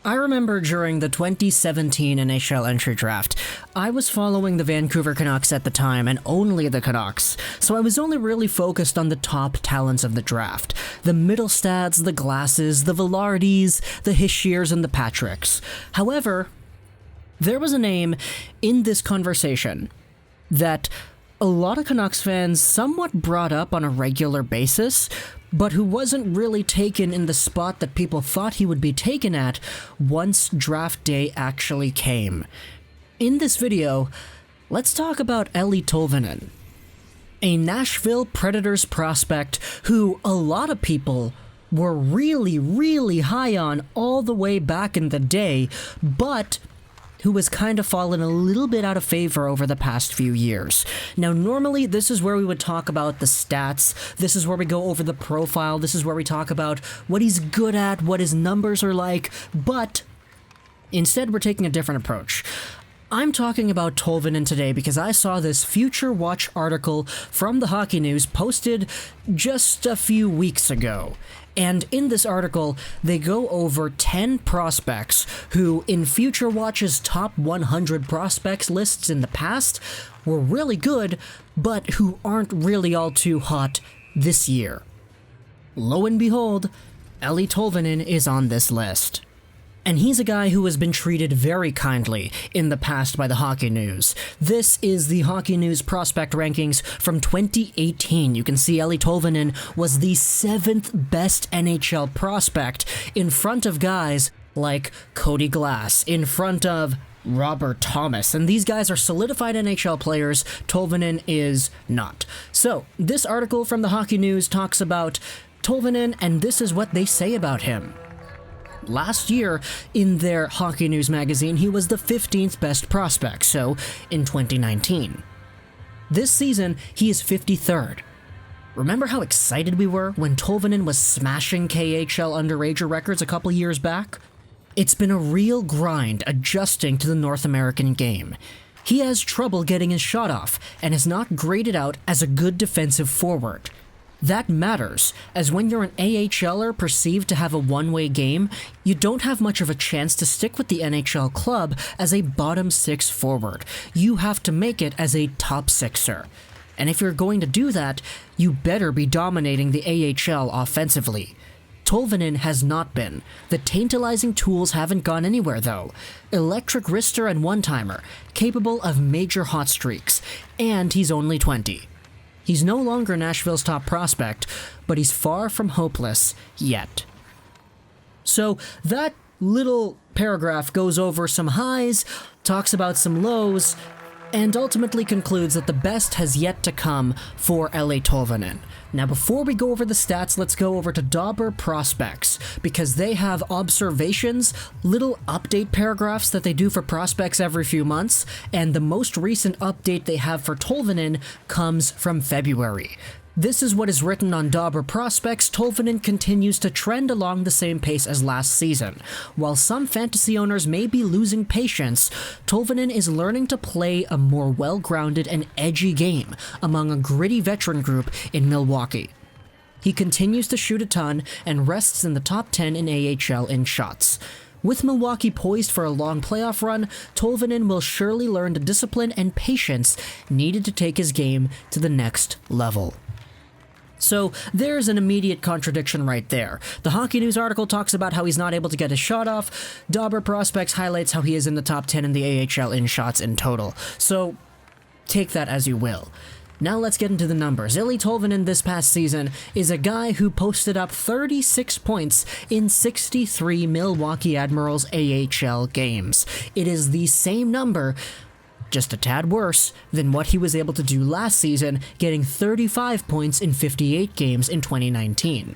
I remember during the 2017 NHL entry draft, I was following the Vancouver Canucks at the time, and only the Canucks, so I was only really focused on the top talents of the draft. The Mittelstads, the Glasses, the Villardis, the Hischiers, and the Patricks. However, there was a name in this conversation that a lot of Canucks fans somewhat brought up on a regular basis, but who wasn't really taken in the spot that people thought he would be taken at once draft day actually came. In this video, let's talk about Eeli Tolvanen, a Nashville Predators prospect who a lot of people were really high on all the way back in the day, but who has kind of fallen a little bit out of favor over the past few years. Now, normally, this is where we would talk about the stats, this is where we go over the profile, this is where we talk about what he's good at, what his numbers are like, but instead we're taking a different approach. I'm talking about Tolvanen today because I saw this Future Watch article from the Hockey News posted just a few weeks ago. And in this article, they go over 10 prospects who, in Future Watch's top 100 prospects lists in the past, were really good, but who aren't really all too hot this year. Lo and behold, Eeli Tolvanen is on this list. And he's a guy who has been treated very kindly in the past by the Hockey News. This is the Hockey News prospect rankings from 2018. You can see Eeli Tolvanen was the 7th best NHL prospect in front of guys like Cody Glass, in front of Robert Thomas, and these guys are solidified NHL players. Tolvanen is not. So, this article from the Hockey News talks about Tolvanen, and this is what they say about him. Last year, in their Hockey News magazine, he was the 15th best prospect, so in 2019. This season, he is 53rd. Remember how excited we were when Tolvanen was smashing KHL underager records a couple years back? It's been a real grind adjusting to the North American game. He has trouble getting his shot off, and is not graded out as a good defensive forward. That matters, as when you're an AHLer perceived to have a one-way game, you don't have much of a chance to stick with the NHL club as a bottom six forward. You have to make it as a top sixer. And if you're going to do that, you better be dominating the AHL offensively. Tolvanen has not been. The tantalizing tools haven't gone anywhere though. Electric wrister and one-timer, capable of major hot streaks, and he's only 20. He's no longer Nashville's top prospect, but he's far from hopeless yet. So that little paragraph goes over some highs, talks about some lows, and ultimately concludes that the best has yet to come for Eeli Tolvanen. Now, before we go over the stats, let's go over to Dobber Prospects, because they have observations, little update paragraphs that they do for prospects every few months, and the most recent update they have for Tolvanen comes from February. This is what is written on Dobber Prospects. Tolvanen continues to trend along the same pace as last season. While some fantasy owners may be losing patience, Tolvanen is learning to play a more well-grounded and edgy game among a gritty veteran group in Milwaukee. He continues to shoot a ton and rests in the top 10 in AHL in shots. With Milwaukee poised for a long playoff run, Tolvanen will surely learn the discipline and patience needed to take his game to the next level. So there's an immediate contradiction right there. The Hockey News article talks about how he's not able to get his shot off. Dobber Prospects highlights how he is in the top 10 in the AHL in shots in total. So take that as you will. Now let's get into the numbers. Eeli Tolvanen this past season is a guy who posted up 36 points in 63 Milwaukee Admirals AHL games. It is the same number, just a tad worse, than what he was able to do last season, getting 35 points in 58 games in 2019.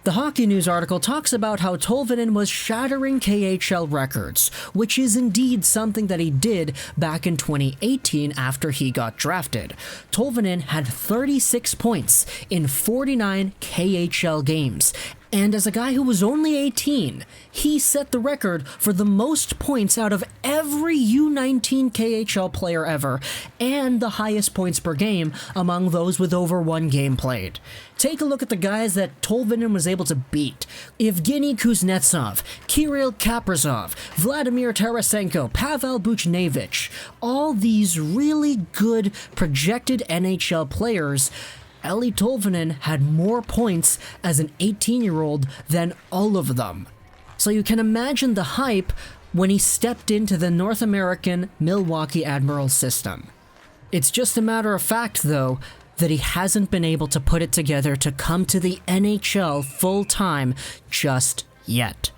The Hockey News article talks about how Tolvanen was shattering KHL records, which is indeed something that he did back in 2018 after he got drafted. Tolvanen had 36 points in 49 KHL games, And as a guy who was only 18, he set the record for the most points out of every U19 KHL player ever, and the highest points per game among those with over one game played. Take a look at the guys that Tolvanen was able to beat. Evgeny Kuznetsov, Kirill Kaprizov, Vladimir Tarasenko, Pavel Buchnevich. All these really good projected NHL players. Eeli Tolvanen had more points as an 18-year-old than all of them. So you can imagine the hype when he stepped into the North American Milwaukee Admirals system. It's just a matter of fact, though, that he hasn't been able to put it together to come to the NHL full-time just yet.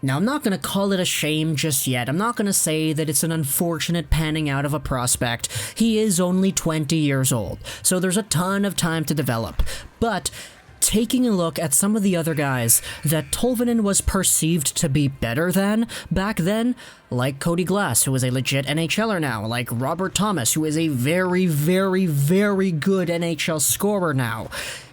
Now, I'm not going to call it a shame just yet. I'm not going to say that it's an unfortunate panning out of a prospect. He is only 20 years old, so there's a ton of time to develop. But taking a look at some of the other guys that Tolvanen was perceived to be better than back then, like Cody Glass, who is a legit NHLer now, like Robert Thomas, who is a very, very, very good NHL scorer now,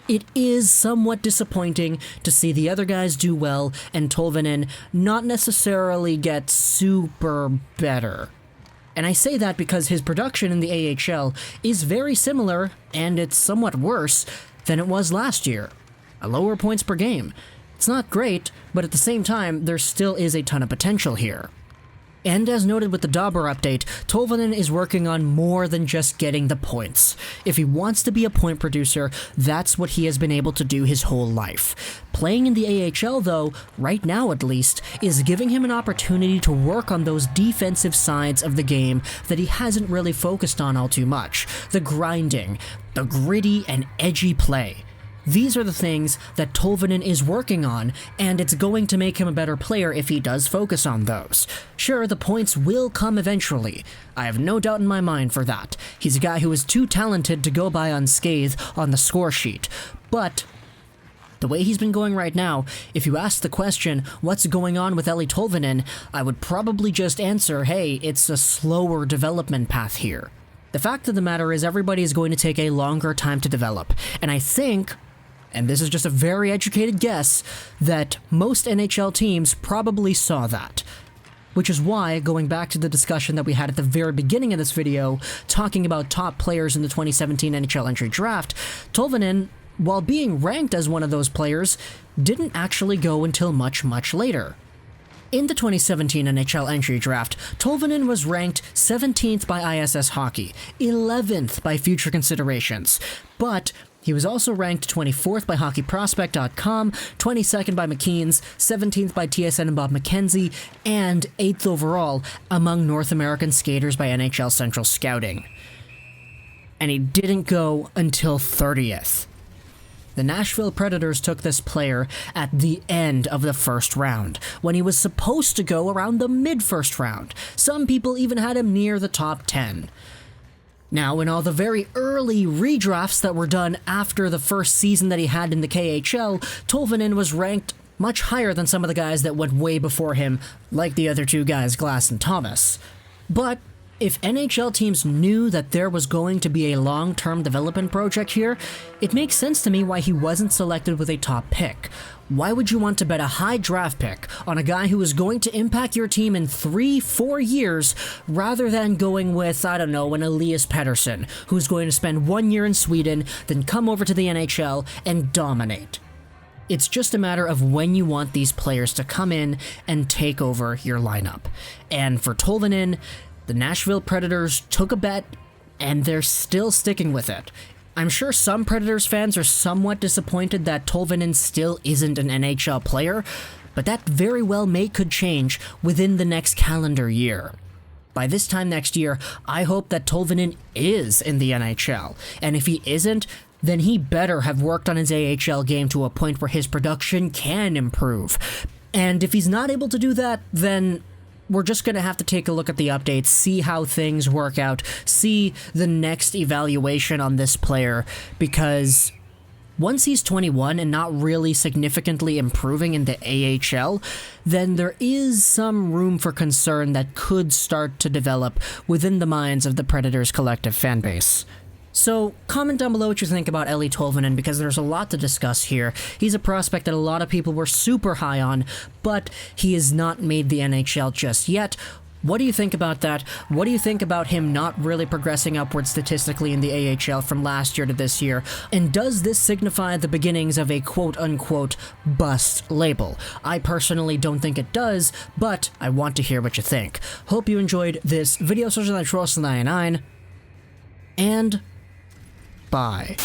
it is somewhat disappointing to see the other guys do well and Tolvanen not necessarily get super better. And I say that because his production in the AHL is very similar, and it's somewhat worse than it was last year. A lower points per game. It's not great, but at the same time, there still is a ton of potential here. And as noted with the Dauber update, Tolvanen is working on more than just getting the points. If he wants to be a point producer, that's what he has been able to do his whole life. Playing in the AHL, though, right now at least, is giving him an opportunity to work on those defensive sides of the game that he hasn't really focused on all too much. The grinding, the gritty and edgy play. These are the things that Tolvanen is working on, and it's going to make him a better player if he does focus on those. Sure, the points will come eventually. I have no doubt in my mind for that. He's a guy who is too talented to go by unscathed on the score sheet. But the way he's been going right now, if you ask the question, what's going on with Eeli Tolvanen, I would probably just answer, hey, it's a slower development path here. The fact of the matter is everybody is going to take a longer time to develop, and I think, and this is just a very educated guess, that most NHL teams probably saw that. Which is why, going back to the discussion that we had at the very beginning of this video, talking about top players in the 2017 NHL entry draft, Tolvanen, while being ranked as one of those players, didn't actually go until much, much later. In the 2017 NHL entry draft, Tolvanen was ranked 17th by ISS Hockey, 11th by Future Considerations, but he was also ranked 24th by HockeyProspect.com, 22nd by McKeen's, 17th by TSN and Bob McKenzie, and 8th overall among North American skaters by NHL Central Scouting. And he didn't go until 30th. The Nashville Predators took this player at the end of the first round, when he was supposed to go around the mid-first round. Some people even had him near the top 10. Now, in all the very early redrafts that were done after the first season that he had in the KHL, Tolvanen was ranked much higher than some of the guys that went way before him, like the other two guys, Glass and Thomas. But if NHL teams knew that there was going to be a long-term development project here, it makes sense to me why he wasn't selected with a top pick. Why would you want to bet a high draft pick on a guy who is going to impact your team in 3-4 years rather than going with, I don't know, an Elias Pettersson, who's going to spend 1 year in Sweden, then come over to the NHL and dominate? It's just a matter of when you want these players to come in and take over your lineup. And for Tolvanen, the Nashville Predators took a bet, and they're still sticking with it. I'm sure some Predators fans are somewhat disappointed that Tolvanen still isn't an NHL player, but that very well could change within the next calendar year. By this time next year, I hope that Tolvanen is in the NHL, and if he isn't, then he better have worked on his AHL game to a point where his production can improve. And if he's not able to do that, then we're just going to have to take a look at the updates, see how things work out, see the next evaluation on this player, because once he's 21 and not really significantly improving in the AHL, then there is some room for concern that could start to develop within the minds of the Predators' collective fanbase. So, comment down below what you think about Eeli Tolvanen, because there's a lot to discuss here. He's a prospect that a lot of people were super high on, but he has not made the NHL just yet. What do you think about that? What do you think about him not really progressing upward statistically in the AHL from last year to this year? And does this signify the beginnings of a quote-unquote bust label? I personally don't think it does, but I want to hear what you think. Hope you enjoyed this video. And bye.